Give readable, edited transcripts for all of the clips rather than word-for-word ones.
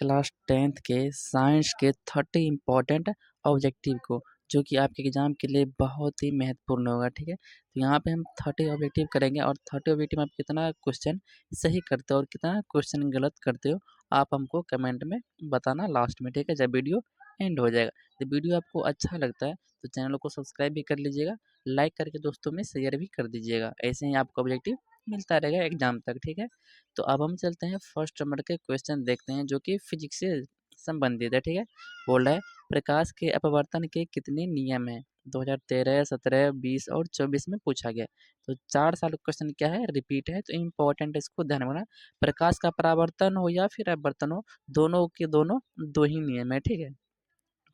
Class 10th के science के 30 important objective को, जो कि आपके एग्ज़ाम के लिए बहुत ही महत्वपूर्ण होगा, ठीक है। तो यहाँ पे हम 30 ऑब्जेक्टिव करेंगे और 30 ऑब्जेक्टिव में आप कितना क्वेश्चन सही करते हो और कितना क्वेश्चन गलत करते हो, आप हमको कमेंट में बताना लास्ट में, ठीक है, जब वीडियो एंड हो जाएगा। तो वीडियो आपको अच्छा लगता है तो चैनल को सब्सक्राइब भी कर लीजिएगा, लाइक करके दोस्तों में शेयर भी कर दीजिएगा। ऐसे ही आपको ऑब्जेक्टिव मिलता रहेगा एग्ज़ाम तक, ठीक है। तो अब हम चलते हैं फर्स्ट नंबर के क्वेश्चन देखते हैं, जो कि फिजिक्स से संबंधित है, ठीक है। बोल रहा है प्रकाश के अपवर्तन के कितने नियम हैं। 2013, 17, 20 और 24 में पूछा गया। तो 4 साल का क्वेश्चन क्या है, रिपीट है, तो इम्पोर्टेंट इसको ध्यान रखना। प्रकाश का परावर्तन हो या फिर अपवर्तन हो, दोनों के दोनों दो ही नियम है, ठीक है।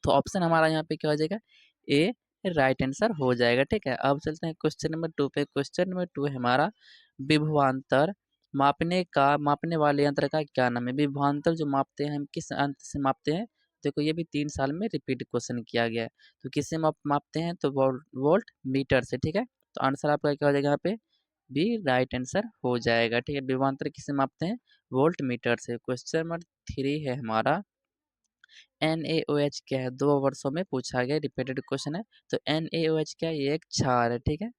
तो ऑप्शन हमारा यहाँ पे क्या हो जाएगा, ए राइट आंसर हो जाएगा, ठीक है। अब चलते हैं क्वेश्चन नंबर 2 पे। क्वेश्चन नंबर 2 है हमारा, विभवांतर मापने वाले यंत्र का क्या नाम है। विभवांतर जो मापते हैं हम किस यंत्र से मापते हैं। देखो ये भी 3 साल में रिपीट क्वेश्चन किया गया है। तो किससे मापते हैं, तो वोल्ट मीटर से, ठीक है। तो आंसर आपका क्या हो जाएगा यहाँ पे, बी राइट आंसर हो जाएगा, ठीक है। विभवांतर किससे मापते हैं, वोल्ट मीटर से। क्वेश्चन नंबर 3 है हमारा, NaOH क्या है, 2 वर्षों में पूछा गया, रिपीटेड क्वेश्चन है। तो NaOH क्या है, ये एक क्षार है, ठीक है।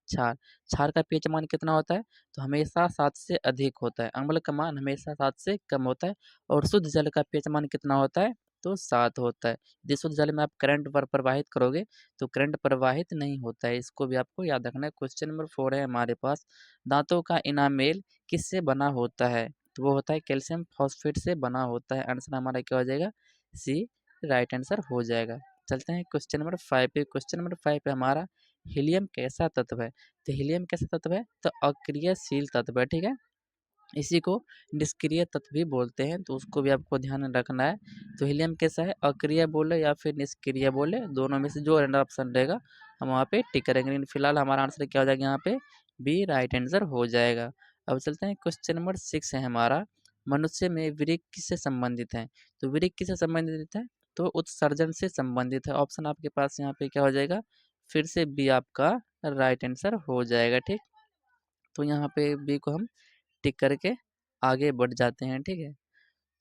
क्षार क्षार का पीएच मान कितना होता है, तो हमेशा 7 से अधिक होता है। अम्ल का मान हमेशा 7 से कम होता है। और शुद्ध जल का पीएच मान कितना होता है, तो 7 होता है। यदि शुद्ध जल में आप करंट प्रवाहित करोगे तो करंट प्रवाहित नहीं होता है, इसको भी आपको याद रखना है। क्वेश्चन नंबर 4 है हमारे पास, दांतों का इनामेल किससे बना होता है, तो वो होता है कैल्शियम फॉस्फेट से बना होता है। आंसर हमारा क्या हो जाएगा, सी राइट आंसर हो जाएगा। चलते हैं क्वेश्चन नंबर 5 पे। क्वेश्चन नंबर 5 पे हमारा, हीलियम कैसा तत्व है। तो हीलियम कैसा तत्व है, तो अक्रियशील तत्व है, ठीक है। इसी को निष्क्रिय तत्व भी बोलते हैं, तो उसको भी आपको ध्यान में रखना है। तो हीलियम कैसा है, अक्रिय बोले या फिर निष्क्रिय बोले, दोनों में से जो रैंडम ऑप्शन रहेगा हम वहाँ पे टिक करेंगे। लेकिन फिलहाल हमारा आंसर क्या हो जाएगा यहाँ पे, बी राइट आंसर हो जाएगा। अब चलते हैं क्वेश्चन नंबर 6 है हमारा, मनुष्य में वृक्क किससे संबंधित है। तो वृक्क किससे संबंधित है, तो उत्सर्जन से संबंधित है। ऑप्शन आपके पास यहाँ पे क्या हो जाएगा, फिर से बी आपका राइट आंसर हो जाएगा, ठीक। तो यहाँ पे बी को हम टिक करके आगे बढ़ जाते हैं, ठीक है।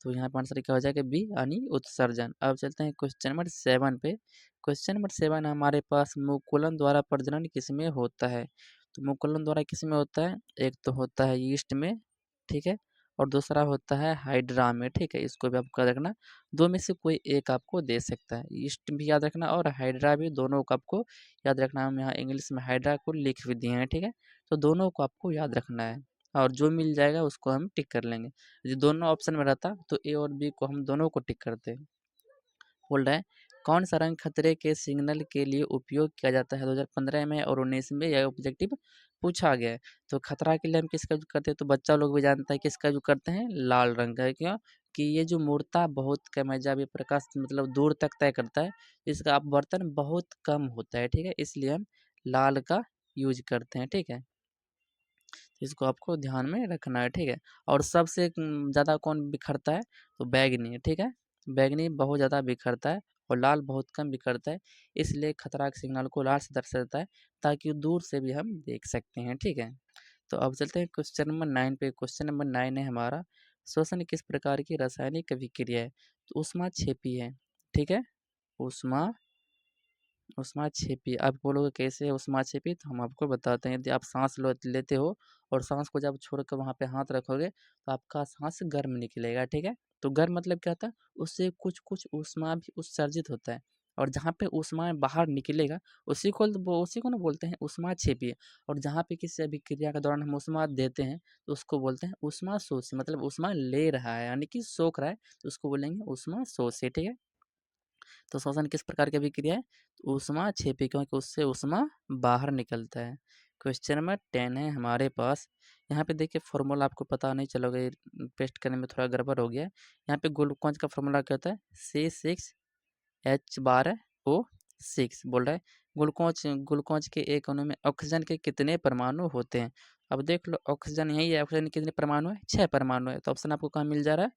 तो यहाँ पर आंसर क्या हो जाएगा, बी यानी उत्सर्जन। अब चलते हैं क्वेश्चन नंबर 7 पे। क्वेश्चन नंबर 7 हमारे पास, मुकुलन द्वारा प्रजनन किसमें होता है। तो मुकुलन द्वारा किसमें होता है, एक तो होता है यीस्ट में, ठीक है, और दूसरा होता है हाइड्रा में, ठीक है। इसको भी आपको याद रखना, दो में से कोई एक आपको दे सकता है। यीस्ट भी याद रखना और हाइड्रा भी, दोनों को आपको याद रखना। हम यहाँ इंग्लिश में हाइड्रा को लिख भी दिए हैं, ठीक है। तो दोनों को आपको याद रखना है और जो मिल जाएगा उसको हम टिक कर लेंगे। यदि दोनों ऑप्शन में रहता तो ए और बी को हम दोनों को टिक करते। बोल रहा है कौन सा रंग खतरे के सिग्नल के लिए उपयोग किया जाता है। 2015 में और 19 में यह ऑब्जेक्टिव पूछा गया है। तो खतरा के लिए हम किसका यूज करते हैं, तो बच्चा लोग भी जानता है किसका यूज करते हैं, लाल रंग का। क्यों, कि ये जो मूर्ता बहुत कम है, जब ये प्रकाश मतलब दूर तक तय करता है, इसका अपवर्तन बहुत कम होता है, ठीक है, इसलिए हम लाल का यूज करते हैं, ठीक है। इसको आपको ध्यान में रखना है, ठीक है। और सबसे ज़्यादा कौन बिखरता है, तो बैगनी, ठीक है। बैगनी बहुत ज़्यादा बिखरता है और लाल बहुत कम बिखरता है, इसलिए खतरा के सिग्नल को लाल से दर्शाता है ताकि दूर से भी हम देख सकते हैं, ठीक है। तो अब चलते हैं क्वेश्चन नंबर 9 पे। क्वेश्चन नंबर 9 है हमारा, श्वसन किस प्रकार की रासायनिक अभिक्रिया है। तो ऊष्माक्षेपी है, ठीक है। ऊष्मा ऊष्माक्षेपी, आप बोलोगे कैसे ऊष्माक्षेपी, तो हम आपको बताते हैं। यदि आप सांस लेते हो और सांस को जब छोड़कर वहाँ पे हाथ रखोगे तो आपका सांस गर्म निकलेगा, ठीक है। तो गर्म मतलब क्या होता है, उससे कुछ कुछ ऊष्मा भी उत्सर्जित होता है, और जहाँ पे ऊष्मा बाहर निकलेगा उसी को ना बोलते हैं ऊष्माक्षेपी। और जहाँ पे किसी अभिक्रिया के दौरान हम ऊष्मा देते हैं तो उसको बोलते हैं ऊष्मा शोषी, मतलब ऊष्मा ले रहा है यानी कि सोख रहा है, तो उसको बोलेंगे ऊष्मा शोषी, ठीक है। तो श्वसन किस प्रकार की अभिक्रिया है, तो ऊष्माक्षेपी, क्योंकि उससे ऊष्मा बाहर निकलता है। क्वेश्चन नंबर 10 है हमारे पास। यहाँ पे देखिए फॉर्मूला आपको पता नहीं चलोगे, पेस्ट करने में थोड़ा गड़बड़ हो गया है। यहाँ पे ग्लूकोज का फॉर्मूला क्या होता है, C6H12O6 बोल रहा है। ग्लूकोज ग्लूकोज के एक अणु में ऑक्सीजन के कितने परमाणु होते हैं। अब देख लो ऑक्सीजन यही है, ऑक्सीजन के कितने परमाणु है, 6 परमाणु है। तो ऑप्शन आपको कहाँ मिल जा रहा है,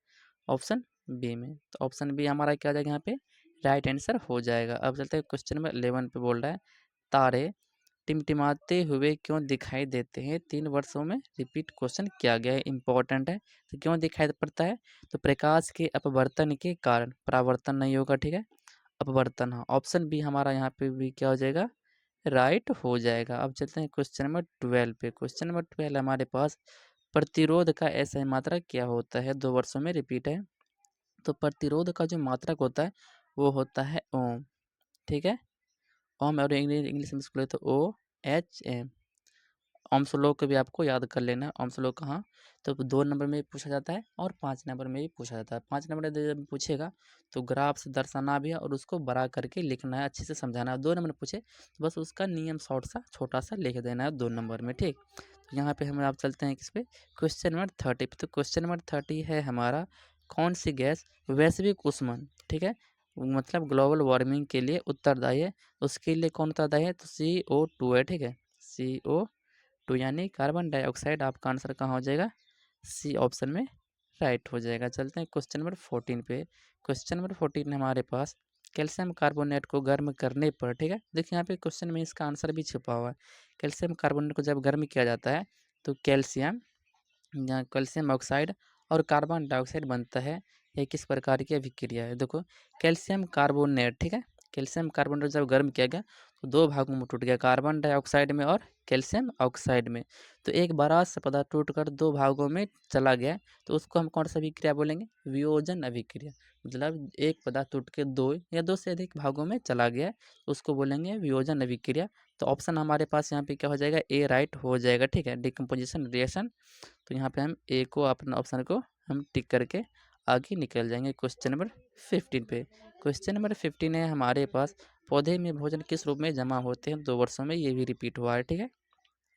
ऑप्शन बी में। तो ऑप्शन बी हमारा क्या आ जाएगा यहाँ पे, राइट आंसर हो जाएगा। अब चलते हैं क्वेश्चन नंबर 11 पे। बोल रहा है तारे टिमटिमाते हुए क्यों दिखाई देते हैं? 3 वर्षों में रिपीट क्वेश्चन किया गया है, इम्पोर्टेंट है। तो क्यों दिखाई पड़ता है? तो प्रकाश के अपवर्तन के कारण, परावर्तन नहीं होगा, ठीक है? अपवर्तन, हाँ, ऑप्शन बी हमारा यहाँ पे भी क्या हो जाएगा? राइट हो जाएगा। अब चलते हैं क्वेश्चन नंबर 12 पे। क्वेश्चन नंबर 12 हमारे पास, प्रतिरोध का ऐसा मात्रक क्या होता है? 2 वर्षों में रिपीट है। तो प्रतिरोध का जो मात्रक होता है वो होता है ओम, ठीक है? ओम, और इंग्लिश में इसको ले तो OHM। ओम्स लॉ को भी आपको याद कर लेना है। ओम्स लॉ कहाँ? तो 2 नंबर में पूछा जाता है और 5 नंबर में भी पूछा जाता है। 5 नंबर में जब पूछेगा तो ग्राफ से दर्शाना भी है और उसको बड़ा करके लिखना है, अच्छे से समझाना है। 2 नंबर पूछे तो बस उसका नियम शॉर्ट सा छोटा-सा लिख देना है 2 नंबर में, ठीक? तो यहाँ पे हम आप चलते हैं किस पे? क्वेश्चन नंबर 30 पे। तो क्वेश्चन नंबर 30 है हमारा, कौन सी गैस वैश्विक ऊष्मन, ठीक है? मतलब ग्लोबल वार्मिंग के लिए उत्तरदायी है। उसके लिए कौन उत्तरदायी है? तो CO2 है, ठीक है? CO2 यानी कार्बन डाइऑक्साइड। आपका आंसर कहाँ हो जाएगा? सी ऑप्शन में राइट हो जाएगा। चलते हैं क्वेश्चन नंबर 14 पे। क्वेश्चन नंबर 14 हमारे पास, कैल्शियम कार्बोनेट को गर्म करने पर, ठीक है? देखिए यहाँ पे क्वेश्चन में इसका आंसर भी छुपा हुआ है। कैल्शियम कार्बोनेट को जब गर्म किया जाता है तो यहाँ कैल्शियम ऑक्साइड और कार्बन डाइऑक्साइड बनता है। ये किस प्रकार की अभिक्रिया है? देखो, कैल्शियम कार्बोनेट, ठीक है? कैल्शियम कार्बोनेट जब गर्म किया गया तो 2 भागों में टूट गया, कार्बन डाइऑक्साइड में और कैल्शियम ऑक्साइड में। तो एक बड़ा सा पदार्थ टूटकर 2 भागों में चला गया, तो उसको हम कौन सा अभिक्रिया बोलेंगे? वियोजन अभिक्रिया। मतलब एक पदार्थ टूट के 2 या 2 से अधिक भागों में चला गया, तो उसको बोलेंगे वियोजन अभिक्रिया। तो ऑप्शन हमारे पास यहाँ पे क्या हो जाएगा? ए राइट हो जाएगा, ठीक है? Decomposition reaction. तो यहाँ पे हम ए को, अपना ऑप्शन को हम टिक करके आगे निकल जाएंगे क्वेश्चन नंबर 15 पे। क्वेश्चन नंबर 15 है हमारे पास, पौधे में भोजन किस रूप में जमा होते हैं 2 वर्षों में? ये भी रिपीट हुआ है, ठीक है?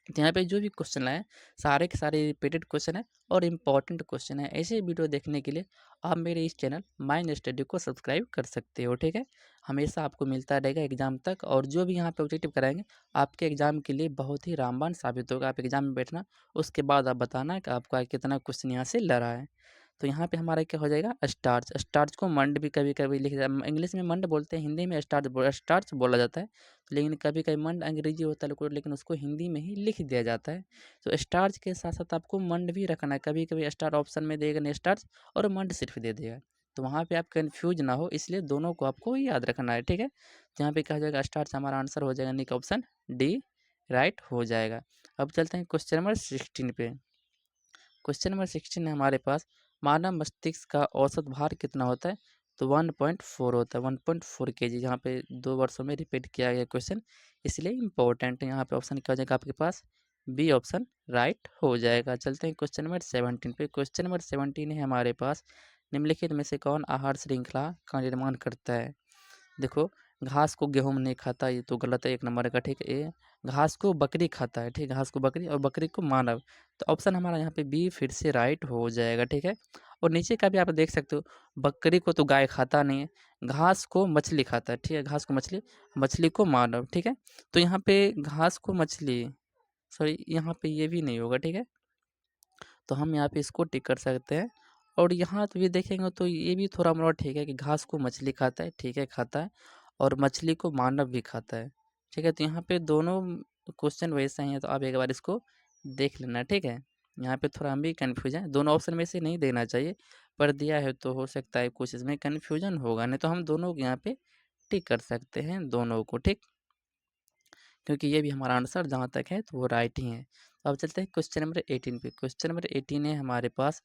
तो यहाँ पे जो भी क्वेश्चन लाए सारे के सारे रिपीटेड क्वेश्चन है और इम्पॉर्टेंट क्वेश्चन है। ऐसे वीडियो देखने के लिए आप मेरे इस चैनल माइंड स्टडी को सब्सक्राइब कर सकते हो, ठीक है? हमेशा आपको मिलता रहेगा एग्जाम तक, और जो भी यहाँ पे ऑब्जेक्टिव कराएंगे आपके एग्जाम के लिए बहुत ही रामबाण साबित होगा। आप एग्जाम में बैठना, उसके बाद आप बताना कि आपका कितना क्वेश्चन यहाँ से लड़ा है। तो यहाँ पे हमारा क्या हो जाएगा? स्टार्च। स्टार्च को मंड भी कभी-कभी इंग्लिश में मंड बोलते हैं, हिंदी में स्टार्च बोला जाता है। लेकिन कभी-कभी मंड अंग्रेजी होता है लेकिन उसको हिंदी में ही लिख दिया जाता है। तो स्टार्च के साथ-साथ आपको मंड भी रखना है। कभी-कभी स्टार ऑप्शन में देगा नहीं स्टार्च, और मंड सिर्फ दे देगा। तो वहाँ पे आप कन्फ्यूज़ ना हो, इसलिए दोनों को आपको याद रखना है, ठीक है? तो यहाँ पे क्या हो जाएगा? स्टार्च हमारा आंसर हो जाएगा, यानी कि ऑप्शन डी राइट हो जाएगा। अब चलते हैं क्वेश्चन नंबर 16 पे। क्वेश्चन नंबर 16 है हमारे पास, मानव मस्तिष्क का औसत भार कितना होता है? तो 1.4 होता है, 1.4 केजी। यहाँ पे 2 वर्षों में रिपीट किया गया क्वेश्चन, इसलिए इम्पोर्टेंट है। यहाँ पे ऑप्शन क्या हो जाएगा आपके पास? बी ऑप्शन राइट हो जाएगा। चलते हैं क्वेश्चन नंबर 17 पे। क्वेश्चन नंबर 17 है हमारे पास, निम्नलिखित में से कौन आहार श्रृंखला का निर्माण करता है? देखो, घास को गेहूँ नहीं खाता, ये तो गलत है 1 नंबर का, ठीक है? ए, घास को बकरी खाता है, ठीक है? घास को बकरी और बकरी को मानव। तो ऑप्शन हमारा यहाँ पे बी फिर से राइट हो जाएगा, ठीक है? और नीचे का भी आप देख सकते हो, बकरी को तो गाय खाता नहीं है, घास को मछली खाता है, ठीक है? घास को मछली, मछली को मानव, ठीक है? तो यहाँ पे घास को मछली, सॉरी यहाँ पे ये भी नहीं होगा, ठीक है? तो हम यहाँ पे इसको टिक कर सकते हैं। और यहाँ तो भी देखेंगे तो ये भी थोड़ा मोड़ा ठीक है कि घास को मछली खाता है, ठीक है, खाता है, और मछली को मानव भी खाता है, ठीक है? तो यहाँ पे दोनों क्वेश्चन वैसे ही हैं, तो आप एक बार इसको देख लेना, ठीक है? यहाँ पे थोड़ा हम भी कन्फ्यूज़ हैं, दोनों ऑप्शन में से नहीं देना चाहिए, पर दिया है तो हो सकता है कुछ इसमें कन्फ्यूजन होगा, नहीं तो हम दोनों को यहाँ पे टिक कर सकते हैं, दोनों को, ठीक? क्योंकि ये भी हमारा आंसर जहाँ तक है तो वो राइट ही है। अब चलते हैं क्वेश्चन नंबर 18 पे। क्वेश्चन नंबर 18 है हमारे पास,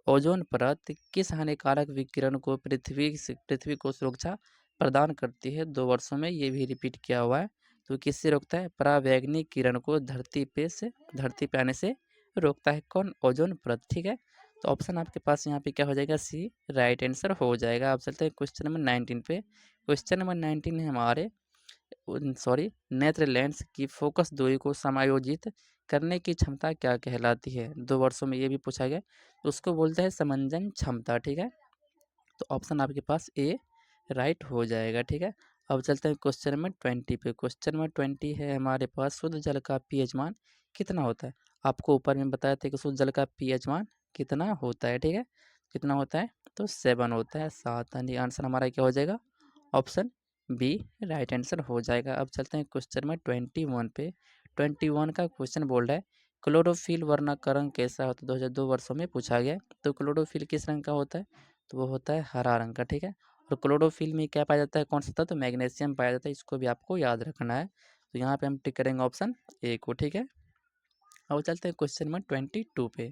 ओजोन परत किस हानिकारक विकिरण को पृथ्वी को सुरक्षा प्रदान करती है 2 वर्षों में? ये भी रिपीट किया हुआ है। तो किससे रोकता है? परावैंगनिक किरण को धरती पे आने से रोकता है कौन? ओजोन परत, ठीक है? तो ऑप्शन आपके पास यहाँ पे क्या हो जाएगा? सी राइट आंसर हो जाएगा। अब चलते हैं क्वेश्चन नंबर 19 पे। क्वेश्चन नंबर 19 है हमारे, नेत्र लेंस की फोकस दूरी को समायोजित करने की क्षमता क्या कहलाती है? 2 वर्षों में ये भी पूछा गया, तो उसको बोलते हैं समंजन क्षमता, ठीक है? तो ऑप्शन आपके पास ए राइट हो जाएगा, ठीक है? अब चलते हैं क्वेश्चन नंबर 20 पे। क्वेश्चन नंबर 20 है हमारे पास, शुद्ध जल का पीएच मान कितना होता है? आपको ऊपर में बताया था कि शुद्ध जल का पीएच मान कितना होता है, ठीक है? कितना होता है? तो 7 होता है, 7, यानी आंसर हमारा क्या हो जाएगा? ऑप्शन बी राइट आंसर हो जाएगा। अब चलते हैं क्वेश्चन नंबर 21 पे। 21 का क्वेश्चन बोल रहा है क्लोरोफिल वर्णक का रंग कैसा होता है, 2002 वर्षों में पूछा गया। तो क्लोरोफिल किस रंग का होता है, तो वो होता है हरा रंग का, ठीक है। और क्लोरोफिल में क्या पाया जाता है, कौन सा था, तो मैग्नीशियम पाया जाता है, इसको भी आपको याद रखना है। तो यहाँ पे हम टिक करेंगे ऑप्शन ए को, ठीक है। अब चलते हैं क्वेश्चन नंबर 22 पे।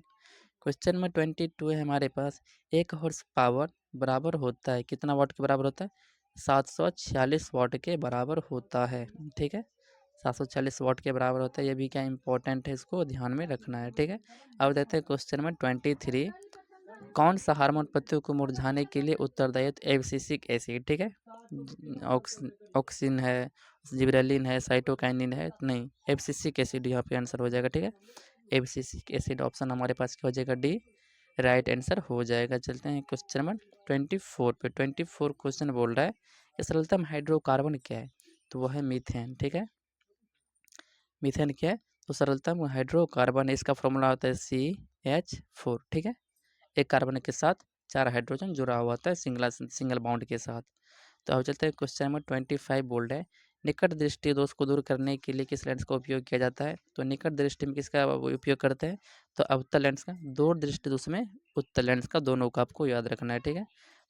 क्वेश्चन नंबर 22 है हमारे पास, एक हॉर्स पावर बराबर होता है, कितना वाट के बराबर होता है, 746 वाट के बराबर होता है, ठीक है। 746 वाट के बराबर होता है, ये भी क्या इंपॉर्टेंट है, इसको ध्यान में रखना है, ठीक है। अब देखते हैं क्वेश्चन नंबर 23, कौन सा हार्मोन पत्तियों को मुरझाने के लिए उत्तरदायी है, तो एब्सिसिक एसिड, ठीक है। ऑक्सिन है, जिबरेलिन है, साइटोकाइनिन है, नहीं एब्सिसिक एसिड यहाँ पे आंसर हो जाएगा, ठीक है। एब्सिसिक एसिड ऑप्शन हमारे पास क्या हो जाएगा, डी राइट आंसर हो जाएगा। चलते हैं क्वेश्चन नंबर 24 पे। 24 क्वेश्चन बोल रहा है कि सरलतम हाइड्रोकार्बन क्या है, तो वह है मीथेन, ठीक है। मीथेन क्या है, तो सरलतम हाइड्रोकार्बन, इसका फॉर्मूला होता है CH4, ठीक है। एक कार्बन के साथ 4 हाइड्रोजन जुड़ा हुआ होता है सिंगल बॉन्ड के साथ। तो अब चलते हैं क्वेश्चन नंबर 25 बोल्ड है, निकट दृष्टि दोष को दूर करने के लिए किस लेंस का उपयोग किया जाता है, तो निकट दृष्टि में किसका उपयोग करते हैं, तो अवतल लेंस का। दूर दृष्टि दोष में उत्तल लेंस का, दोनों का आपको याद रखना है, ठीक है।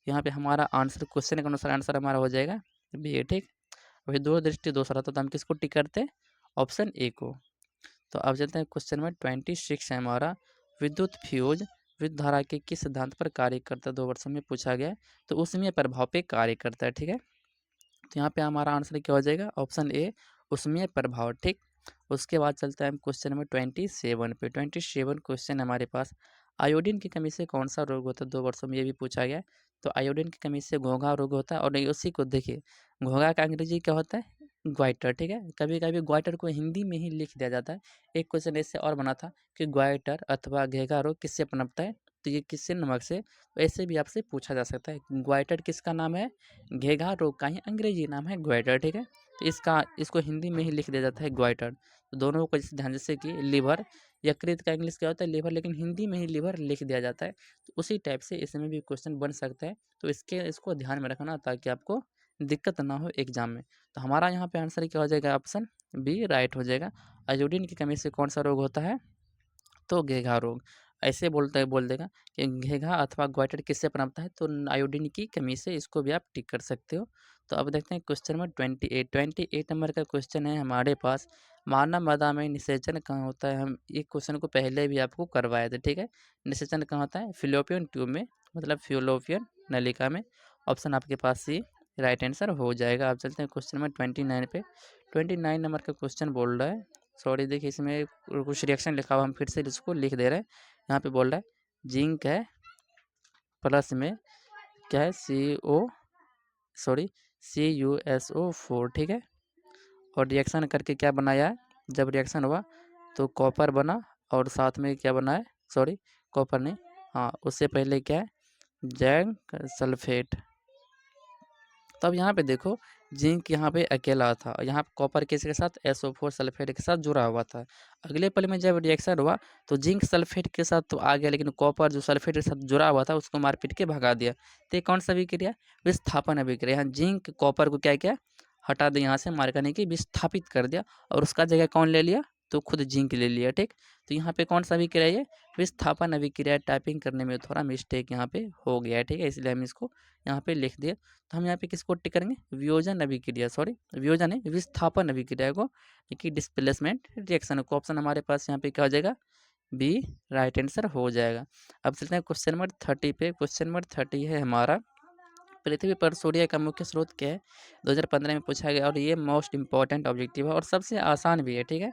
यहाँ पे हमारा आंसर क्वेश्चन के अनुसार आंसर हमारा हो जाएगा बी, ठीक। वही दूर दृष्टि दोष रहा तो हम किसको टिक करते हैं, ऑप्शन ए को। तो अब चलते हैं क्वेश्चन नंबर 26 है हमारा, विद्युत फ्यूज विद्युत धारा के किस सिद्धांत पर कार्य करता है, 2 वर्षों में पूछा गया है, तो उसमें प्रभाव पे कार्य करता है, ठीक है। तो यहाँ पे हमारा आंसर क्या हो जाएगा, ऑप्शन ए उसमें प्रभाव, ठीक। उसके बाद चलता है हम क्वेश्चन नंबर 27 पे। 27 क्वेश्चन हमारे पास, आयोडीन की कमी से कौन सा रोग होता है, 2 वर्षों में ये भी पूछा गया है। तो आयोडीन की कमी से घोंघा रोग होता है, और उसी को देखिए घोंघा का अंग्रेजी क्या होता है, ग्वाइटर, ठीक है। कभी कभी ग्वाइटर को हिंदी में ही लिख दिया जाता है। एक क्वेश्चन ऐसे और बना था कि ग्वाइटर अथवा घेघा रोग किससे पनपता है, तो ये किससे नमक से, तो ऐसे भी आपसे पूछा जा सकता है। ग्वाइटर किसका नाम है, घेघा रोग का ही अंग्रेजी नाम है ग्वाइटर, ठीक है। तो इसको हिंदी में ही लिख दिया जाता है ग्वाइटर। तो दोनों को जैसे ध्यान, जैसे कि लीवर, यकृत का इंग्लिश क्या होता है, लीवर, लेकिन हिंदी में ही लीवर लिख दिया जाता है। तो उसी टाइप से इसमें भी क्वेश्चन बन सकता है। तो इसको ध्यान में रखना ताकि आपको दिक्कत ना हो एग्जाम में। तो हमारा यहाँ पे आंसर क्या हो जाएगा, ऑप्शन बी राइट हो जाएगा। आयोडीन की कमी से कौन सा रोग होता है, तो घेघा रोग। ऐसे बोल देगा कि घेघा अथवा ग्वाइटर किससे पनपता है, तो आयोडीन की कमी से, इसको भी आप टिक कर सकते हो। तो अब देखते हैं क्वेश्चन नंबर 28 नंबर का क्वेश्चन है हमारे पास, मानव मृदा में निषेचन कहाँ होता है। हम एक क्वेश्चन को पहले भी आपको करवाए थे, ठीक है। निषेचन कहाँ होता है, फिलोपियन ट्यूब में, मतलब फिलोपियन नलिका में। ऑप्शन आपके पास सी राइट आंसर हो जाएगा। आप चलते हैं क्वेश्चन नंबर 29 पे। 29 नंबर का क्वेश्चन बोल रहा है, सॉरी देखिए इसमें कुछ रिएक्शन लिखा हुआ, हम फिर से इसको लिख दे रहे हैं। यहाँ पे बोल रहा है जिंक है प्लस में क्या है, CuSO4, ठीक है। और रिएक्शन करके क्या बनाया है, जब रिएक्शन हुआ तो कॉपर बना, और साथ में क्या बना है, सॉरी कॉपर नहीं, हाँ उससे पहले क्या है, जिंक सल्फेट। तब यहाँ पे देखो जिंक यहाँ पे अकेला था, और यहाँ कॉपर किसके साथ, SO4 सल्फेट के साथ जुड़ा हुआ था। अगले पल में जब रिएक्शन हुआ तो जिंक सल्फेट के साथ तो आ गया, लेकिन कॉपर जो सल्फेट के साथ जुड़ा हुआ था उसको मार पीट के भगा दिया। तो ये कौन सा अभिक्रिया, विस्थापन अभिक्रिया। यहाँ जिंक कॉपर को क्या किया, हटा दिया, यहाँ से मार करने की विस्थापित कर दिया, और उसका जगह कौन ले लिया, तो खुद जिंक ले लिया, ठीक। तो यहाँ पे कौन सा अभिक्रिया, ये विस्थापन अभिक्रिया। टाइपिंग करने में थोड़ा मिस्टेक यहाँ पे हो गया है, ठीक है, इसलिए हम इसको यहाँ पे लिख दिए। तो हम यहाँ पे किसको टिक करेंगे, वियोजन अभिक्रिया, सॉरी वियोजन है, विस्थापन अभिक्रिया को, कि डिस्प्लेसमेंट रिएक्शन को। ऑप्शन हमारे पास यहाँ पे क्या हो जाएगा, बी राइट आंसर हो जाएगा। अब चलते हैं क्वेश्चन नंबर 30 पे। क्वेश्चन नंबर 30 है हमारा, पृथ्वी पर सूर्य का मुख्य स्रोत क्या है, 2015 में पूछा गया, और ये मोस्ट इंपॉर्टेंट ऑब्जेक्टिव है और सबसे आसान भी है, ठीक है।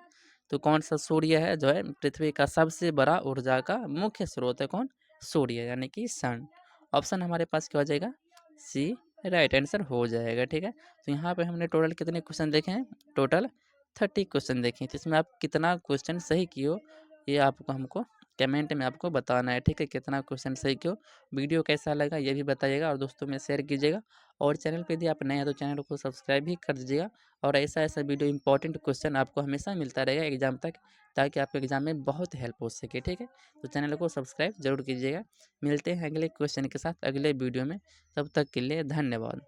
तो कौन सा सूर्य है जो है पृथ्वी का सबसे बड़ा ऊर्जा का मुख्य स्रोत है, कौन, सूर्य यानी कि सन। ऑप्शन हमारे पास क्या हो जाएगा, सी राइट आंसर हो जाएगा, ठीक है। तो यहाँ पे हमने टोटल कितने क्वेश्चन देखे हैं, टोटल 30 क्वेश्चन देखे हैं। तो इसमें आप कितना क्वेश्चन सही किए हो, ये आपको हमको कमेंट में आपको बताना है, ठीक है, कितना क्वेश्चन सही क्यों। वीडियो कैसा लगा ये भी बताइएगा, और दोस्तों में शेयर कीजिएगा। और चैनल पे यदि आप नए हैं तो चैनल को सब्सक्राइब भी कर दीजिएगा। और ऐसा ऐसा वीडियो इंपॉर्टेंट क्वेश्चन आपको हमेशा मिलता रहेगा एग्जाम तक, ताकि आपके एग्जाम में बहुत हेल्प हो सके, ठीक है। तो चैनल को सब्सक्राइब जरूर कीजिएगा। मिलते हैं अगले क्वेश्चन के साथ अगले वीडियो में, तब तक के लिए धन्यवाद।